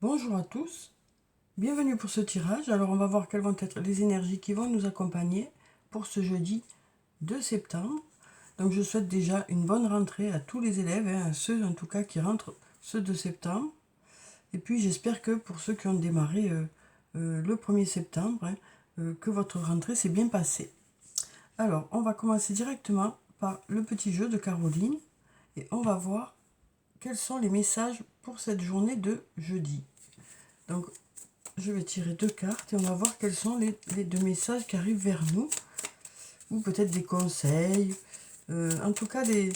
Bonjour à tous, bienvenue pour ce tirage. Alors on va voir quelles vont être les énergies qui vont nous accompagner pour ce jeudi 2 septembre. Donc je souhaite déjà une bonne rentrée à tous les élèves, à ceux en tout cas qui rentrent ce 2 septembre. Et puis j'espère que pour ceux qui ont démarré le 1er septembre, que votre rentrée s'est bien passée. Alors on va commencer directement par le petit jeu de Caroline et on va voir quels sont les messages pour cette journée de jeudi. Donc je vais tirer deux cartes et on va voir quels sont les deux messages qui arrivent vers nous. Ou peut-être des conseils. En tout cas, des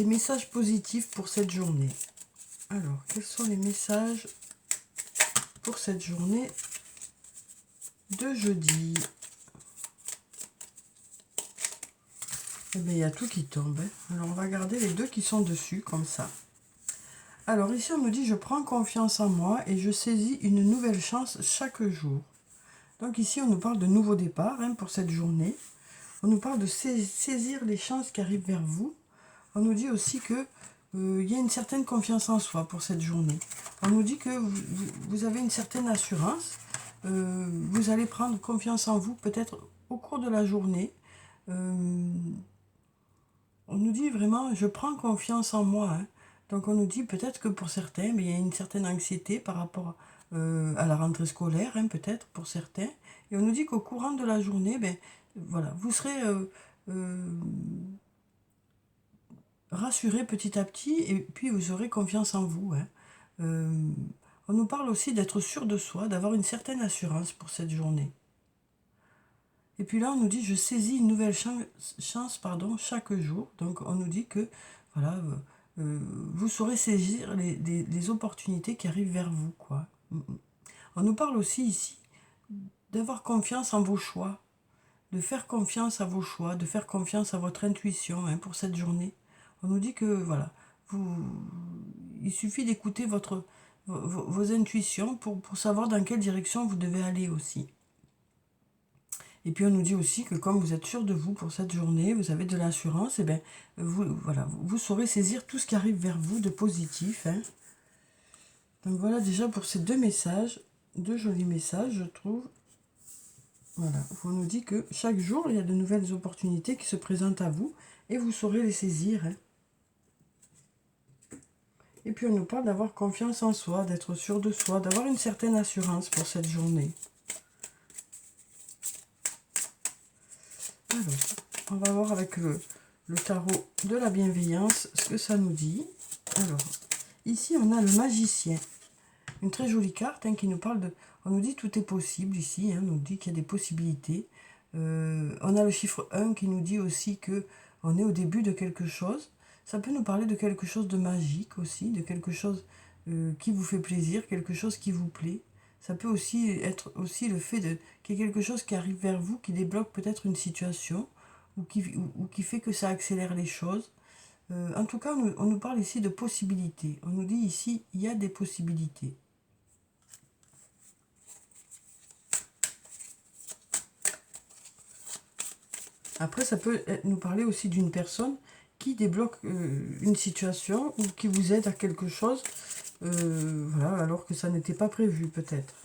messages positifs pour cette journée. Alors, quels sont les messages pour cette journée de jeudi? Eh bien, il y a tout qui tombe. Alors, on va garder les deux qui sont dessus, comme ça. Alors, ici, on nous dit « Je prends confiance en moi et je saisis une nouvelle chance chaque jour ». Donc ici, on nous parle de nouveau départ pour cette journée. On nous parle de saisir les chances qui arrivent vers vous. On nous dit aussi que il y a une certaine confiance en soi pour cette journée. On nous dit que vous avez une certaine assurance. Vous allez prendre confiance en vous peut-être au cours de la journée. On nous dit vraiment, je prends confiance en moi. Donc on nous dit peut-être que pour certains, mais il y a une certaine anxiété par rapport à la rentrée scolaire, peut-être pour certains. Et on nous dit qu'au courant de la journée, voilà, vous serez rassuré petit à petit et puis vous aurez confiance en vous. On nous parle aussi d'être sûr de soi, d'avoir une certaine assurance pour cette journée. Et puis là, on nous dit, je saisis une nouvelle chance chaque jour. Donc on nous dit que voilà, vous saurez saisir les opportunités qui arrivent vers vous, quoi. On nous parle aussi ici d'avoir confiance en vos choix, de faire confiance à vos choix, de faire confiance à votre intuition pour cette journée. On nous dit que voilà, il suffit d'écouter vos intuitions pour savoir dans quelle direction vous devez aller aussi. Et puis on nous dit aussi que comme vous êtes sûr de vous pour cette journée, vous avez de l'assurance, et bien vous saurez saisir tout ce qui arrive vers vous de positif. Donc voilà déjà pour ces deux messages, deux jolis messages je trouve. Voilà, on nous dit que chaque jour il y a de nouvelles opportunités qui se présentent à vous et vous saurez les saisir. Et puis on nous parle d'avoir confiance en soi, d'être sûr de soi, d'avoir une certaine assurance pour cette journée. Alors, on va voir avec le tarot de la bienveillance ce que ça nous dit. Alors, ici on a le magicien. Une très jolie carte qui nous parle de... On nous dit tout est possible ici, on nous dit qu'il y a des possibilités. On a le chiffre 1 qui nous dit aussi que on est au début de quelque chose. Ça peut nous parler de quelque chose de magique aussi, de quelque chose qui vous fait plaisir, quelque chose qui vous plaît. Ça peut aussi être aussi le fait qu'il y ait quelque chose qui arrive vers vous, qui débloque peut-être une situation, ou qui fait que ça accélère les choses. En tout cas, on nous parle ici de possibilités. On nous dit ici, il y a des possibilités. Après, ça peut nous parler aussi d'une personne qui débloque une situation ou qui vous aide à quelque chose, voilà, alors que ça n'était pas prévu peut-être.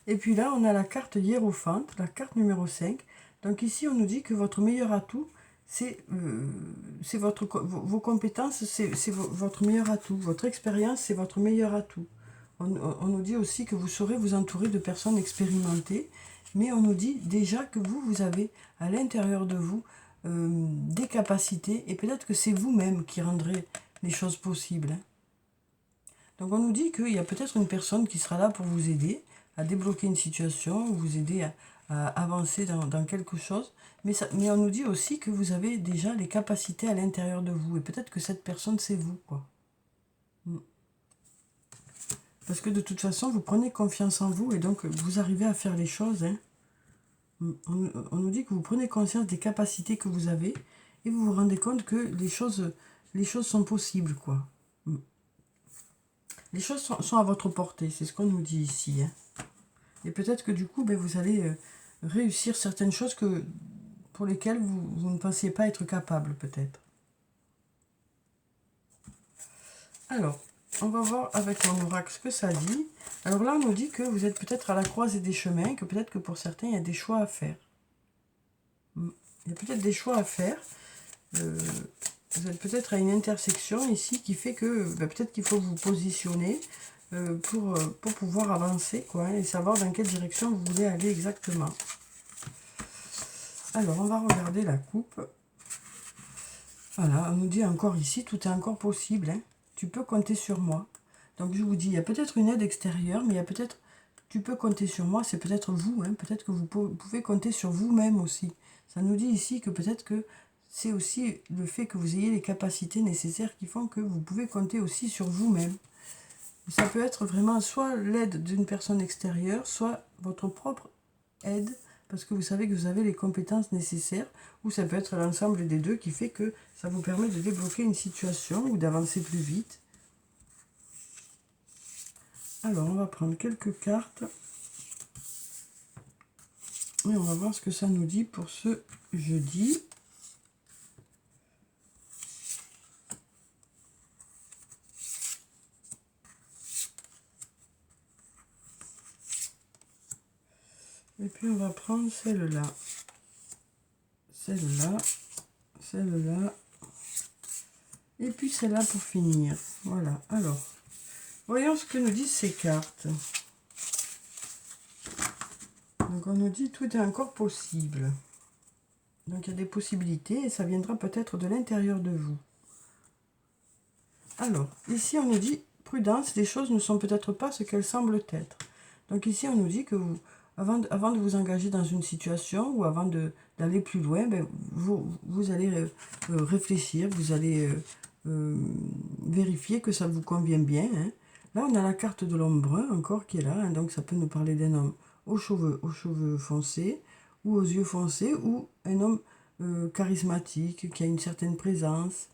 Et puis là, on a la carte hiérophante, la carte numéro 5. Donc ici, on nous dit que votre meilleur atout, c'est vos compétences, c'est votre meilleur atout. Votre expérience, c'est votre meilleur atout. On nous dit aussi que vous saurez vous entourer de personnes expérimentées, mais on nous dit déjà que vous avez à l'intérieur de vous des capacités, et peut-être que c'est vous-même qui rendrez les choses possibles. Donc on nous dit qu'il y a peut-être une personne qui sera là pour vous aider à débloquer une situation, vous aider à avancer dans quelque chose, mais on nous dit aussi que vous avez déjà les capacités à l'intérieur de vous, et peut-être que cette personne c'est vous, quoi. Parce que de toute façon, vous prenez confiance en vous et donc vous arrivez à faire les choses. On nous dit que vous prenez conscience des capacités que vous avez et vous vous rendez compte que les choses sont possibles, quoi. Les choses sont à votre portée, c'est ce qu'on nous dit ici. Et peut-être que du coup, vous allez réussir certaines choses pour lesquelles vous ne pensiez pas être capable, peut-être. Alors, on va voir avec mon oracle ce que ça dit. Alors là, on nous dit que vous êtes peut-être à la croisée des chemins, que peut-être que pour certains, il y a des choix à faire. Il y a peut-être des choix à faire. Vous êtes peut-être à une intersection ici qui fait que peut-être qu'il faut vous positionner pour pouvoir avancer, quoi, et savoir dans quelle direction vous voulez aller exactement. Alors, on va regarder la coupe. Voilà, on nous dit encore ici, tout est encore possible, hein. Tu peux compter sur moi. Donc je vous dis, il y a peut-être une aide extérieure, mais il y a peut-être, tu peux compter sur moi, c'est peut-être vous, hein. Peut-être que vous pouvez compter sur vous-même aussi. Ça nous dit ici que peut-être que c'est aussi le fait que vous ayez les capacités nécessaires qui font que vous pouvez compter aussi sur vous-même. Ça peut être vraiment soit l'aide d'une personne extérieure, soit votre propre aide, parce que vous savez que vous avez les compétences nécessaires, ou ça peut être l'ensemble des deux qui fait que ça vous permet de débloquer une situation ou d'avancer plus vite. Alors, on va prendre quelques cartes et on va voir ce que ça nous dit pour ce jeudi. Et puis, on va prendre celle-là, celle-là, celle-là, et puis celle-là pour finir. Voilà, alors, voyons ce que nous disent ces cartes. Donc on nous dit tout est encore possible. Donc il y a des possibilités et ça viendra peut-être de l'intérieur de vous. Alors, ici on nous dit prudence, les choses ne sont peut-être pas ce qu'elles semblent être. Donc ici on nous dit que vous, avant de vous engager dans une situation ou avant d'aller plus loin, vous allez réfléchir, vous allez vérifier que ça vous convient bien, hein. Là on a la carte de l'homme brun encore qui est là, hein, donc ça peut nous parler d'un homme aux cheveux foncés ou aux yeux foncés, ou un homme charismatique qui a une certaine présence.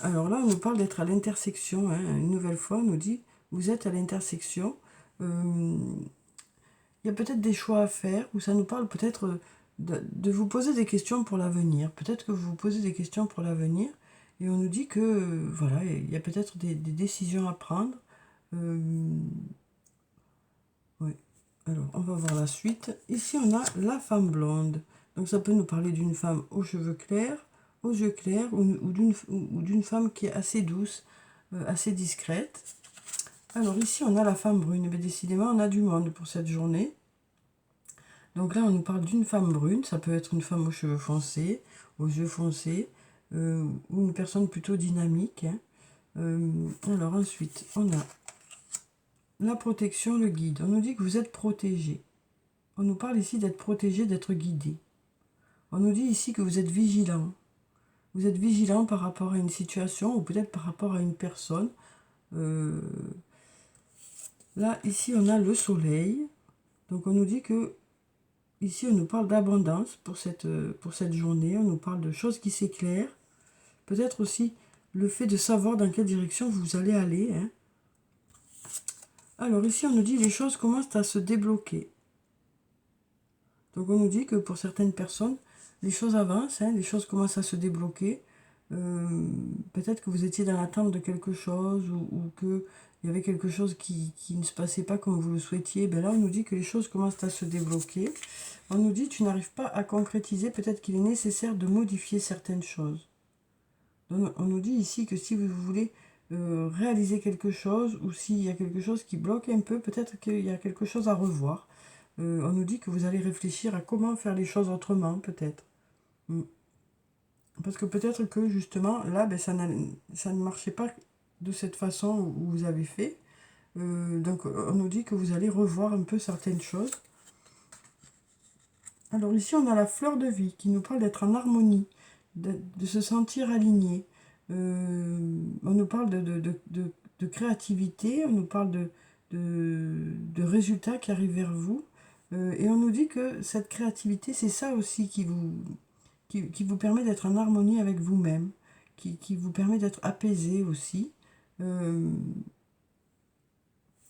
Alors là, on nous parle d'être à l'intersection, hein. Une nouvelle fois, on nous dit, vous êtes à l'intersection. Il y a peut-être des choix à faire, ou ça nous parle peut-être de vous poser des questions pour l'avenir. Peut-être que vous vous posez des questions pour l'avenir, et on nous dit que, voilà, il y a peut-être des décisions à prendre. Oui. Alors, on va voir la suite. Ici, on a la femme blonde. Donc, ça peut nous parler d'une femme aux cheveux clairs, aux yeux clairs, ou d'une femme qui est assez douce, assez discrète. Alors, ici, on a la femme brune. Mais décidément, on a du monde pour cette journée. Donc là, on nous parle d'une femme brune. Ça peut être une femme aux cheveux foncés, aux yeux foncés, ou une personne plutôt dynamique, hein. Alors, ensuite, on a la protection, le guide. On nous dit que vous êtes protégé. On nous parle ici d'être protégé, d'être guidé. On nous dit ici que vous êtes vigilant. Vous êtes vigilant par rapport à une situation ou peut-être par rapport à une personne. Là, ici, on a le soleil. Donc, on nous dit que ici, on nous parle d'abondance pour cette journée. On nous parle de choses qui s'éclairent. Peut-être aussi le fait de savoir dans quelle direction vous allez aller, hein. Alors, ici, on nous dit les choses commencent à se débloquer. Donc, on nous dit que pour certaines personnes, les choses avancent, hein, les choses commencent à se débloquer. Peut-être que vous étiez dans l'attente de quelque chose ou qu'il y avait quelque chose qui ne se passait pas comme vous le souhaitiez. Ben là, on nous dit que les choses commencent à se débloquer. On nous dit tu n'arrives pas à concrétiser, peut-être qu'il est nécessaire de modifier certaines choses. Donc, on nous dit ici que si vous voulez réaliser quelque chose ou s'il y a quelque chose qui bloque un peu, peut-être qu'il y a quelque chose à revoir. On nous dit que vous allez réfléchir à comment faire les choses autrement, peut-être. Parce que peut-être que justement, là, ça ne marchait pas de cette façon où vous avez fait. Donc, on nous dit que vous allez revoir un peu certaines choses. Alors ici, on a la fleur de vie qui nous parle d'être en harmonie, de se sentir aligné. On nous parle de créativité, on nous parle de résultats qui arrivent vers vous. Et on nous dit que cette créativité, c'est ça aussi qui vous permet d'être en harmonie avec vous-même, qui vous permet d'être apaisé aussi.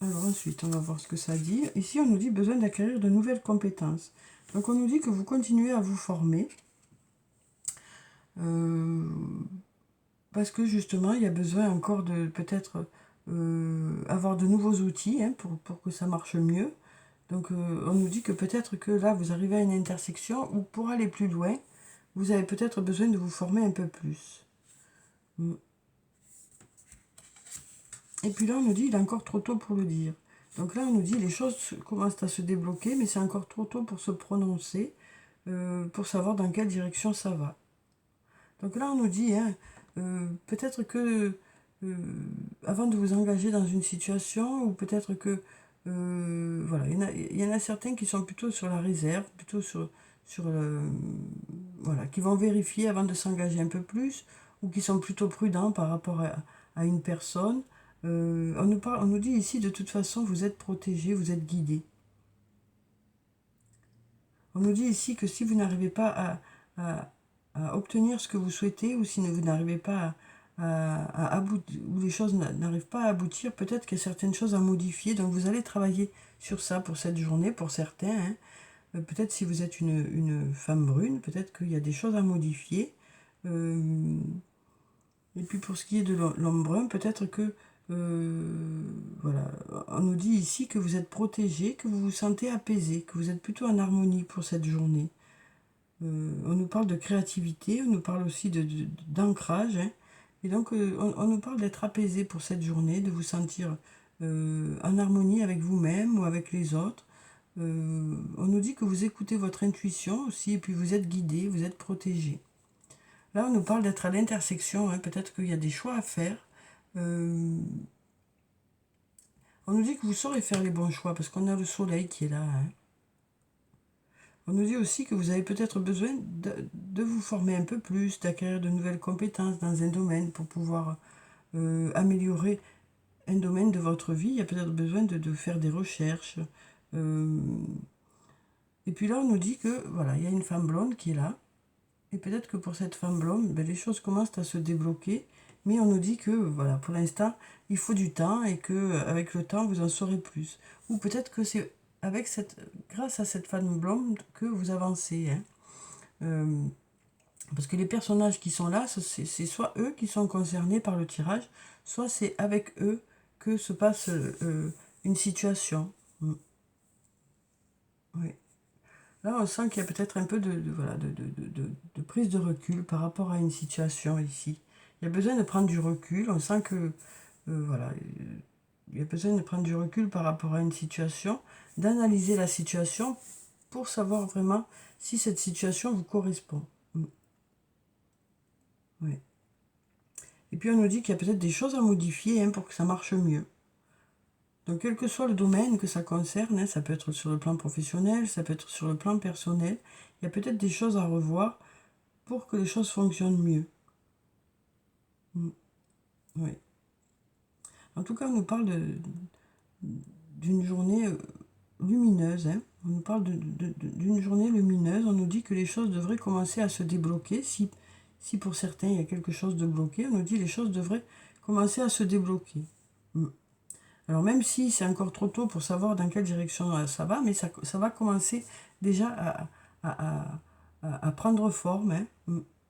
Alors ensuite, on va voir ce que ça dit. Ici, on nous dit besoin d'acquérir de nouvelles compétences. Donc on nous dit que vous continuez à vous former. parce que justement, il y a besoin encore de peut-être avoir de nouveaux outils hein, pour que ça marche mieux. Donc on nous dit que peut-être que là, vous arrivez à une intersection où pour aller plus loin, vous avez peut-être besoin de vous former un peu plus. Mm. Et puis là, on nous dit, il est encore trop tôt pour le dire. Donc là, on nous dit, les choses commencent à se débloquer, mais c'est encore trop tôt pour se prononcer, pour savoir dans quelle direction ça va. Donc là, on nous dit, hein, peut-être que euh, avant de vous engager dans une situation, ou peut-être que, voilà, il y en a certains qui sont plutôt sur la réserve, plutôt sur voilà, qui vont vérifier avant de s'engager un peu plus, ou qui sont plutôt prudents par rapport à une personne. On nous dit ici, de toute façon, vous êtes protégé, vous êtes guidé. On nous dit ici que si vous n'arrivez pas à, à obtenir ce que vous souhaitez, ou si vous n'arrivez pas à aboutir, ou les choses n'arrivent pas à aboutir, peut-être qu'il y a certaines choses à modifier. Donc vous allez travailler sur ça pour cette journée, pour certains. Hein. Peut-être si vous êtes une femme brune, peut-être qu'il y a des choses à modifier. Euh, et puis pour ce qui est de l'homme brun, peut-être que voilà, on nous dit ici que vous êtes protégé, que vous vous sentez apaisé, que vous êtes plutôt en harmonie pour cette journée. On nous parle de créativité, on nous parle aussi d'ancrage. Hein. Et donc on nous parle d'être apaisé pour cette journée, de vous sentir en harmonie avec vous-même ou avec les autres. On nous dit que vous écoutez votre intuition aussi, et puis vous êtes guidé, vous êtes protégé. Là, on nous parle d'être à l'intersection, hein, peut-être qu'il y a des choix à faire. Euh, on nous dit que vous saurez faire les bons choix, parce qu'on a le soleil qui est là. Hein. On nous dit aussi que vous avez peut-être besoin de vous former un peu plus, d'acquérir de nouvelles compétences dans un domaine pour pouvoir améliorer un domaine de votre vie. Il y a peut-être besoin de faire des recherches. Euh, et puis là, on nous dit que voilà, il y a une femme blonde qui est là. Et peut-être que pour cette femme blonde, ben, les choses commencent à se débloquer. Mais on nous dit que voilà, pour l'instant, il faut du temps et que avec le temps, vous en saurez plus. Ou peut-être que c'est avec grâce à cette femme blonde que vous avancez. Hein. Euh, parce que les personnages qui sont là, c'est soit eux qui sont concernés par le tirage, soit c'est avec eux que se passe une situation. Mm. Oui. Là, on sent qu'il y a peut-être un peu voilà, de prise de recul par rapport à une situation ici. Il y a besoin de prendre du recul. On sent que, voilà, il y a besoin de prendre du recul par rapport à une situation, d'analyser la situation pour savoir vraiment si cette situation vous correspond. Mm. Oui. Et puis on nous dit qu'il y a peut-être des choses à modifier hein, pour que ça marche mieux. Donc quel que soit le domaine que ça concerne, hein, ça peut être sur le plan professionnel, ça peut être sur le plan personnel, il y a peut-être des choses à revoir pour que les choses fonctionnent mieux. Mm. Oui. En tout cas, on nous parle d'une journée lumineuse. Hein. On nous parle d'une journée lumineuse. On nous dit que les choses devraient commencer à se débloquer. Si pour certains il y a quelque chose de bloqué, on nous dit que les choses devraient commencer à se débloquer. Mm. Alors même si c'est encore trop tôt pour savoir dans quelle direction ça va, mais ça va commencer déjà à prendre forme. Hein.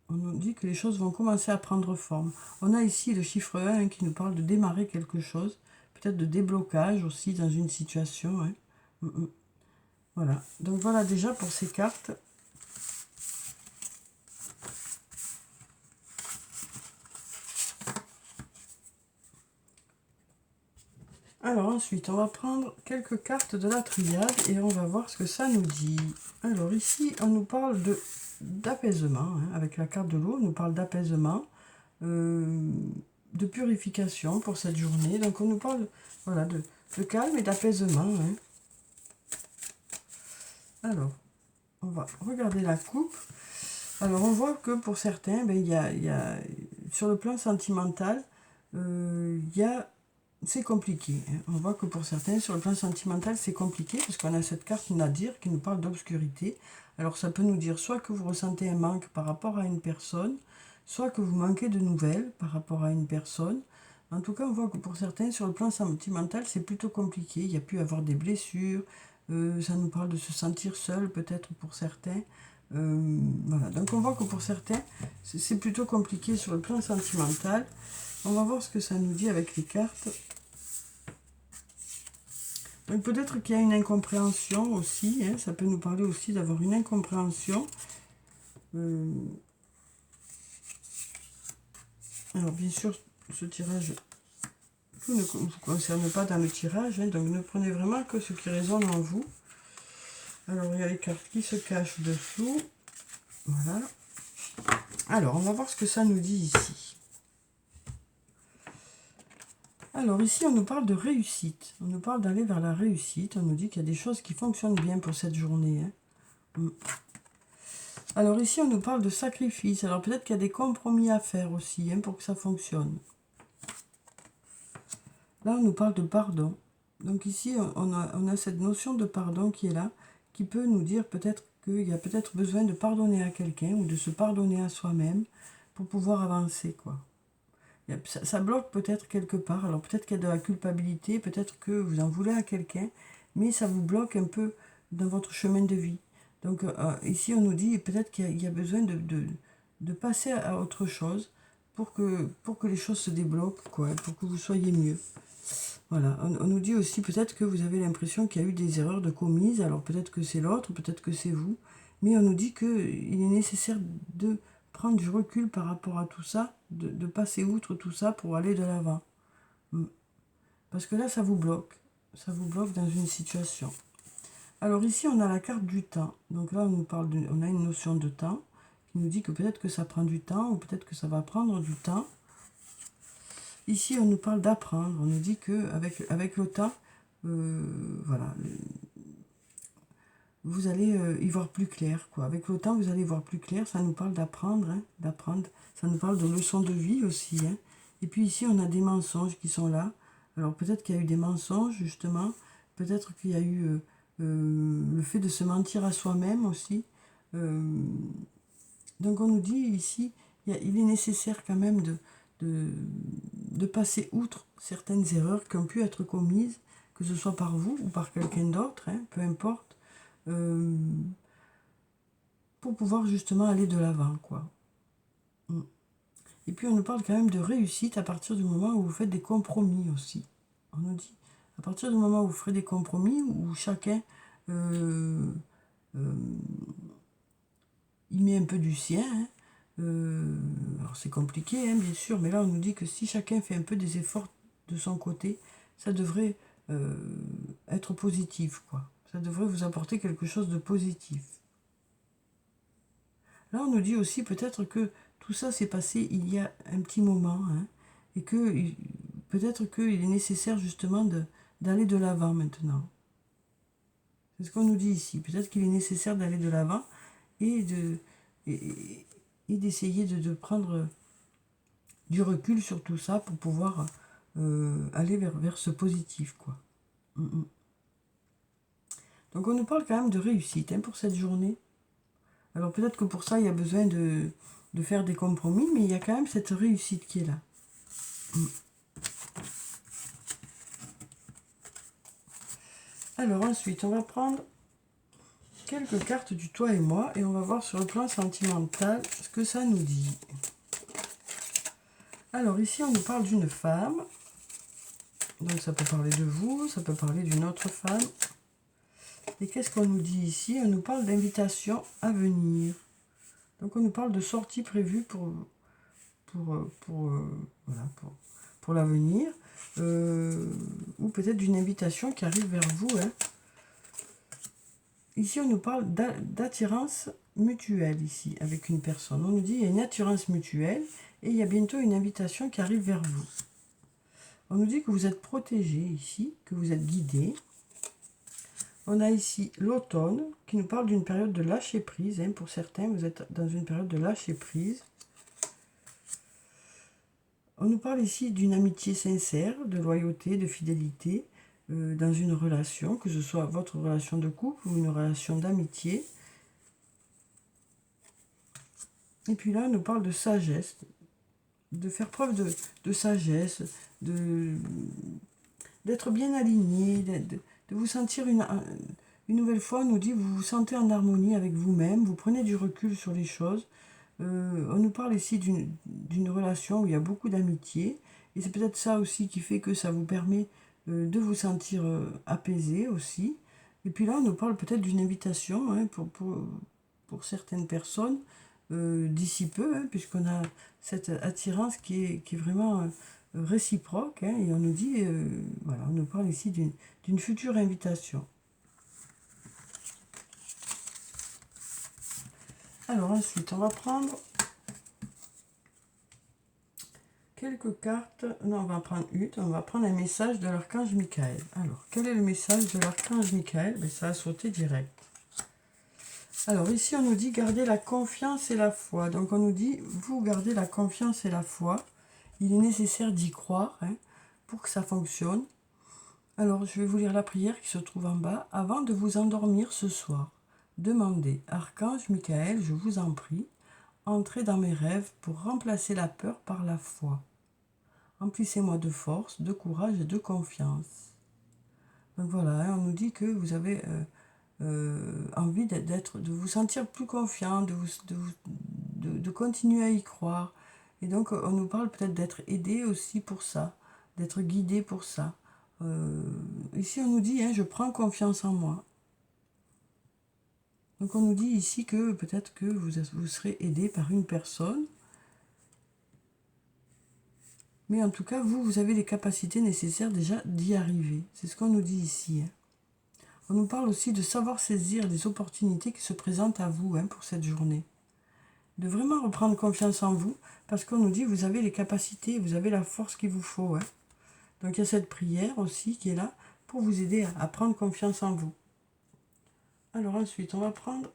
On nous dit que les choses vont commencer à prendre forme. On a ici le chiffre 1 hein, qui nous parle de démarrer quelque chose, peut-être de déblocage aussi dans une situation. Hein. Voilà, donc voilà déjà pour ces cartes. Alors ensuite, on va prendre quelques cartes de la triade et on va voir ce que ça nous dit. Alors ici, on nous parle d'apaisement. Hein. Avec la carte de l'eau, on nous parle d'apaisement, de purification pour cette journée. Donc on nous parle voilà, de calme et d'apaisement. Hein. Alors, on va regarder la coupe. Alors on voit que pour certains, ben, il y a, sur le plan sentimental, il y a c'est compliqué. Hein. On voit que pour certains, sur le plan sentimental, c'est compliqué parce qu'on a cette carte Nadir qui nous parle d'obscurité. Alors ça peut nous dire soit que vous ressentez un manque par rapport à une personne, soit que vous manquez de nouvelles par rapport à une personne. En tout cas, on voit que pour certains, sur le plan sentimental, c'est plutôt compliqué. Il y a pu avoir des blessures. Ça nous parle de se sentir seul, peut-être pour certains. Voilà, donc on voit que pour certains, c'est plutôt compliqué sur le plan sentimental. On va voir ce que ça nous dit avec les cartes. Donc peut-être qu'il y a une incompréhension aussi, hein, ça peut nous parler aussi d'avoir une incompréhension. Alors bien sûr, ce tirage, tout ne vous concerne pas dans le tirage, hein, donc ne prenez vraiment que ce qui résonne en vous. Alors il y a les cartes qui se cachent dessous. Voilà. Alors on va voir ce que ça nous dit ici. Alors ici on nous parle de réussite, on nous parle d'aller vers la réussite, on nous dit qu'il y a des choses qui fonctionnent bien pour cette journée. Hein. Alors ici on nous parle de sacrifice, alors peut-être qu'il y a des compromis à faire aussi hein, pour que ça fonctionne. Là on nous parle de pardon, donc ici on a cette notion de pardon qui est là, qui peut nous dire peut-être qu'il y a peut-être besoin de pardonner à quelqu'un ou de se pardonner à soi-même pour pouvoir avancer quoi. Ça bloque peut-être quelque part, alors peut-être qu'il y a de la culpabilité, peut-être que vous en voulez à quelqu'un, mais ça vous bloque un peu dans votre chemin de vie. Donc ici on nous dit peut-être qu'il y a besoin de passer à autre chose pour que les choses se débloquent, quoi, pour que vous soyez mieux. Voilà, on nous dit aussi peut-être que vous avez l'impression qu'il y a eu des erreurs de commises, alors peut-être que c'est l'autre, peut-être que c'est vous, mais on nous dit qu'il est nécessaire de prendre du recul par rapport à tout ça, de passer outre tout ça pour aller de l'avant. Parce que là, ça vous bloque dans une situation. Alors ici, on a la carte du temps, donc là, on a une notion de temps, qui nous dit que peut-être que ça prend du temps, ou peut-être que ça va prendre du temps. Ici, on nous parle d'apprendre. On nous dit qu'avec le temps, voilà, vous allez y voir plus clair, quoi. Avec le temps, vous allez voir plus clair. Ça nous parle d'apprendre, hein, d'apprendre. Ça nous parle de leçons de vie aussi. Hein. Et puis ici, on a des mensonges qui sont là. Alors peut-être qu'il y a eu des mensonges, justement. Peut-être qu'il y a eu le fait de se mentir à soi-même aussi. Donc on nous dit ici, il est nécessaire quand même de passer outre certaines erreurs qui ont pu être commises, que ce soit par vous ou par quelqu'un d'autre, hein, peu importe, pour pouvoir justement aller de l'avant, quoi. Et puis on nous parle quand même de réussite à partir du moment où vous faites des compromis aussi. On nous dit, à partir du moment où vous ferez des compromis, où chacun il met un peu du sien, hein. Alors c'est compliqué, hein, bien sûr, mais là on nous dit que si chacun fait un peu des efforts de son côté, ça devrait être positif, quoi. Ça devrait vous apporter quelque chose de positif. Là on nous dit aussi peut-être que tout ça s'est passé il y a un petit moment, hein, et que peut-être qu'il est nécessaire justement d'aller de l'avant maintenant. C'est ce qu'on nous dit ici. Peut-être qu'il est nécessaire d'aller de l'avant et d'essayer de prendre du recul sur tout ça pour pouvoir aller vers ce positif, quoi. Donc on nous parle quand même de réussite hein, pour cette journée. Alors peut-être que pour ça il y a besoin de faire des compromis, mais il y a quand même cette réussite qui est là. Alors ensuite on va prendre quelques cartes du toi et moi et on va voir sur le plan sentimental ce que ça nous dit. Alors ici on nous parle d'une femme, donc ça peut parler de vous, ça peut parler d'une autre femme. Et qu'est-ce qu'on nous dit ici? On nous parle d'invitation à venir. Donc on nous parle de sorties prévues pour l'avenir, ou peut-être d'une invitation qui arrive vers vous. Hein. Ici on nous parle d'attirance mutuelle ici avec une personne. On nous dit il y a une attirance mutuelle et il y a bientôt une invitation qui arrive vers vous. On nous dit que vous êtes protégé ici, que vous êtes guidé. On a ici l'automne qui nous parle d'une période de lâcher prise. Hein. Pour certains, vous êtes dans une période de lâcher prise. On nous parle ici d'une amitié sincère, de loyauté, de fidélité dans une relation, que ce soit votre relation de couple ou une relation d'amitié. Et puis là, on nous parle de sagesse, de faire preuve de sagesse, d'être bien aligné, de vous sentir une nouvelle fois, on nous dit vous vous sentez en harmonie avec vous-même, vous prenez du recul sur les choses. On nous parle ici d'une relation où il y a beaucoup d'amitié. Et c'est peut-être ça aussi qui fait que ça vous permet de vous sentir apaisé aussi. Et puis là, on nous parle peut-être d'une invitation hein, pour certaines personnes d'ici peu, hein, puisqu'on a cette attirance qui est vraiment réciproque. Hein, et on nous dit, voilà, on nous parle ici d'une future invitation. Alors ensuite, on va prendre quelques cartes. Non, on va prendre une. On va prendre un message de l'archange Michael. Alors, quel est le message de l'archange Michael? Ben, ça a sauté direct. Alors ici, on nous dit garder la confiance et la foi. Donc on nous dit, vous gardez la confiance et la foi. Il est nécessaire d'y croire hein, pour que ça fonctionne. Alors, je vais vous lire la prière qui se trouve en bas. Avant de vous endormir ce soir, demandez, Archange Michael, je vous en prie, entrez dans mes rêves pour remplacer la peur par la foi. Remplissez-moi de force, de courage et de confiance. Donc voilà, on nous dit que vous avez envie de vous sentir plus confiant, de continuer à y croire. Et donc on nous parle peut-être d'être aidé aussi pour ça, d'être guidé pour ça. Ici on nous dit, hein, je prends confiance en moi. Donc on nous dit ici que peut-être que vous serez aidé par une personne. Mais en tout cas, vous avez les capacités nécessaires déjà d'y arriver. C'est ce qu'on nous dit ici. Hein. On nous parle aussi de savoir saisir les opportunités qui se présentent à vous hein, pour cette journée. De vraiment reprendre confiance en vous, parce qu'on nous dit vous avez les capacités, vous avez la force qu'il vous faut. Hein. Donc il y a cette prière aussi qui est là pour vous aider à prendre confiance en vous. Alors ensuite, on va prendre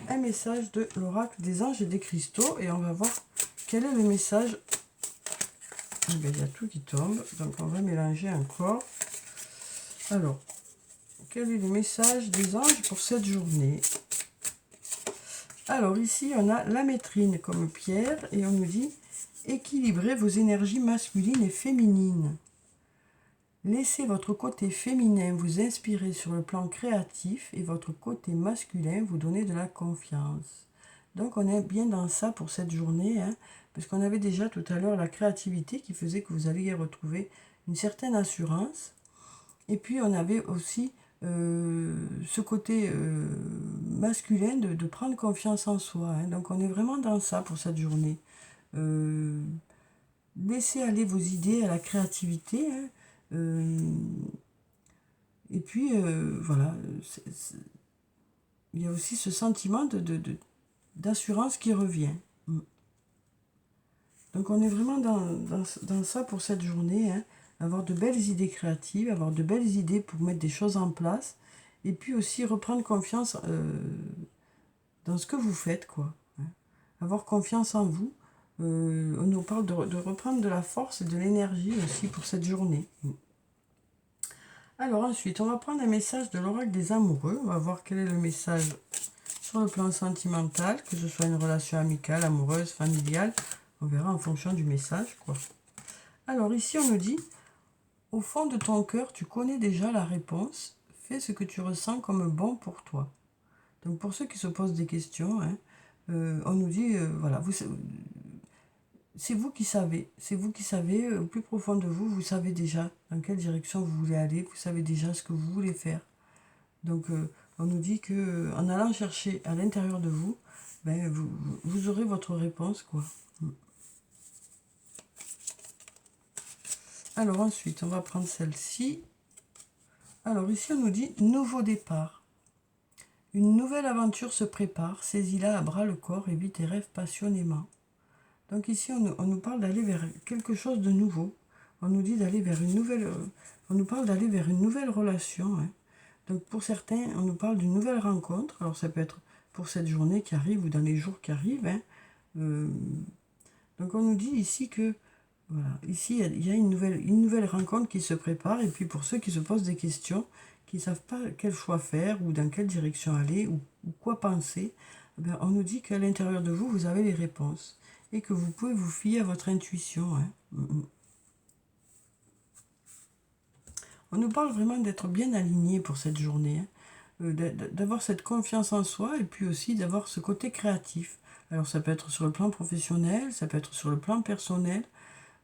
un message de l'oracle des anges et des cristaux et on va voir quel est le message. Eh bien, il y a tout qui tombe, donc on va mélanger encore. Alors, quel est le message des anges pour cette journée? Alors ici, on a la métrine comme pierre et on nous dit équilibrez vos énergies masculines et féminines. Laissez votre côté féminin vous inspirer sur le plan créatif et votre côté masculin vous donner de la confiance. Donc on est bien dans ça pour cette journée, hein, parce qu'on avait déjà tout à l'heure la créativité qui faisait que vous alliez retrouver une certaine assurance. Et puis on avait aussi ce côté masculin de prendre confiance en soi. Hein. Donc on est vraiment dans ça pour cette journée. Laissez aller vos idées à la créativité. Hein. Et puis voilà, il y a aussi ce sentiment d'assurance qui revient. Donc on est vraiment dans ça pour cette journée. Hein. Avoir de belles idées créatives, avoir de belles idées pour mettre des choses en place. Et puis aussi reprendre confiance dans ce que vous faites, quoi. Hein. Avoir confiance en vous. On nous parle de reprendre de la force et de l'énergie aussi pour cette journée. Alors ensuite, on va prendre un message de l'oracle des amoureux. On va voir quel est le message sur le plan sentimental, que ce soit une relation amicale, amoureuse, familiale. On verra en fonction du message, quoi. Alors ici, on nous dit, au fond de ton cœur, tu connais déjà la réponse. Fais ce que tu ressens comme bon pour toi. Donc pour ceux qui se posent des questions, hein, on nous dit, voilà, c'est vous qui savez. C'est vous qui savez, au plus profond de vous, vous savez déjà dans quelle direction vous voulez aller. Vous savez déjà ce que vous voulez faire. Donc on nous dit que en allant chercher à l'intérieur de vous, ben, vous aurez votre réponse, quoi. Alors ensuite, on va prendre celle-ci. Alors ici, on nous dit nouveau départ. Une nouvelle aventure se prépare. Saisis-la à bras le corps et vis tes rêves passionnément. Donc ici, on nous parle d'aller vers quelque chose de nouveau. On nous dit d'aller vers une nouvelle. On nous parle d'aller vers une nouvelle relation. Hein. Donc pour certains, on nous parle d'une nouvelle rencontre. Alors ça peut être pour cette journée qui arrive ou dans les jours qui arrivent. Hein. Donc on nous dit ici que voilà, ici il y a une nouvelle rencontre qui se prépare. Et puis pour ceux qui se posent des questions, qui ne savent pas quel choix faire ou dans quelle direction aller ou quoi penser, ben, on nous dit qu'à l'intérieur de vous, vous avez les réponses. Et que vous pouvez vous fier à votre intuition. Hein. On nous parle vraiment d'être bien aligné pour cette journée. Hein. d'avoir cette confiance en soi et puis aussi d'avoir ce côté créatif. Alors ça peut être sur le plan professionnel, ça peut être sur le plan personnel.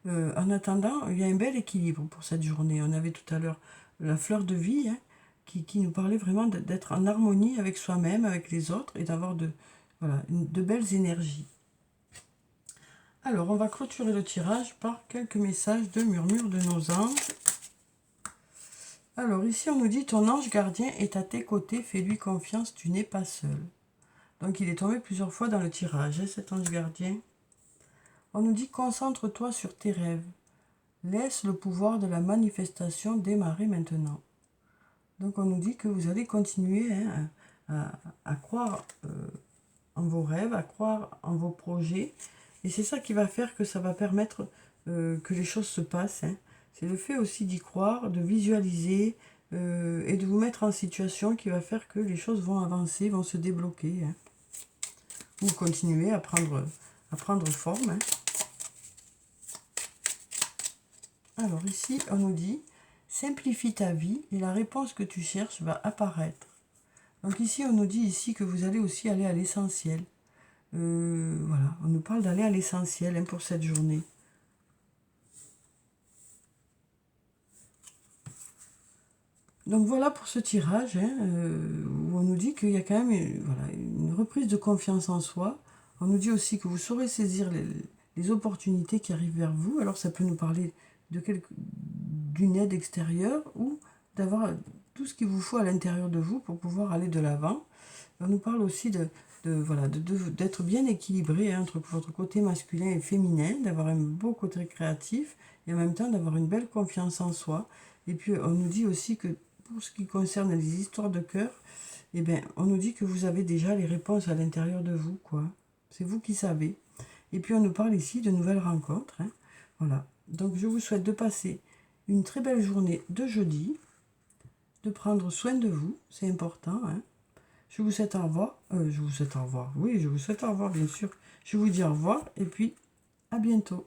En attendant, il y a un bel équilibre pour cette journée. On avait tout à l'heure la fleur de vie, hein, qui nous parlait vraiment d'être en harmonie avec soi-même, avec les autres et d'avoir voilà, de belles énergies. Alors, on va clôturer le tirage par quelques messages de murmure de nos anges. Alors, ici, on nous dit, ton ange gardien est à tes côtés, fais-lui confiance, tu n'es pas seul. Donc, il est tombé plusieurs fois dans le tirage, hein, cet ange gardien. On nous dit, concentre-toi sur tes rêves. Laisse le pouvoir de la manifestation démarrer maintenant. Donc, on nous dit que vous allez continuer, hein, à croire en vos rêves, à croire en vos projets. Et c'est ça qui va faire que ça va permettre que les choses se passent, hein. C'est le fait aussi d'y croire, de visualiser et de vous mettre en situation qui va faire que les choses vont avancer, vont se débloquer, hein. Vous continuez à prendre forme, hein. Alors ici, on nous dit, simplifie ta vie et la réponse que tu cherches va apparaître. Donc ici, on nous dit ici que vous allez aussi aller à l'essentiel. Voilà, on nous parle d'aller à l'essentiel, hein, pour cette journée. Donc voilà pour ce tirage, hein, où on nous dit qu'il y a quand même voilà, une reprise de confiance en soi. On nous dit aussi que vous saurez saisir les opportunités qui arrivent vers vous. Alors ça peut nous parler d'une aide extérieure ou d'avoir tout ce qu'il vous faut à l'intérieur de vous pour pouvoir aller de l'avant. On nous parle aussi d'être bien équilibré, hein, entre votre côté masculin et féminin, d'avoir un beau côté créatif et en même temps d'avoir une belle confiance en soi. Et puis on nous dit aussi que pour ce qui concerne les histoires de cœur, eh bien, on nous dit que vous avez déjà les réponses à l'intérieur de vous, quoi. C'est vous qui savez. Et puis on nous parle ici de nouvelles rencontres, hein. Voilà. Donc je vous souhaite de passer une très belle journée de jeudi, de prendre soin de vous, c'est important, hein. Je vous souhaite au revoir. Je vous souhaite au revoir. Oui, je vous souhaite au revoir, bien sûr. Je vous dis au revoir et puis à bientôt.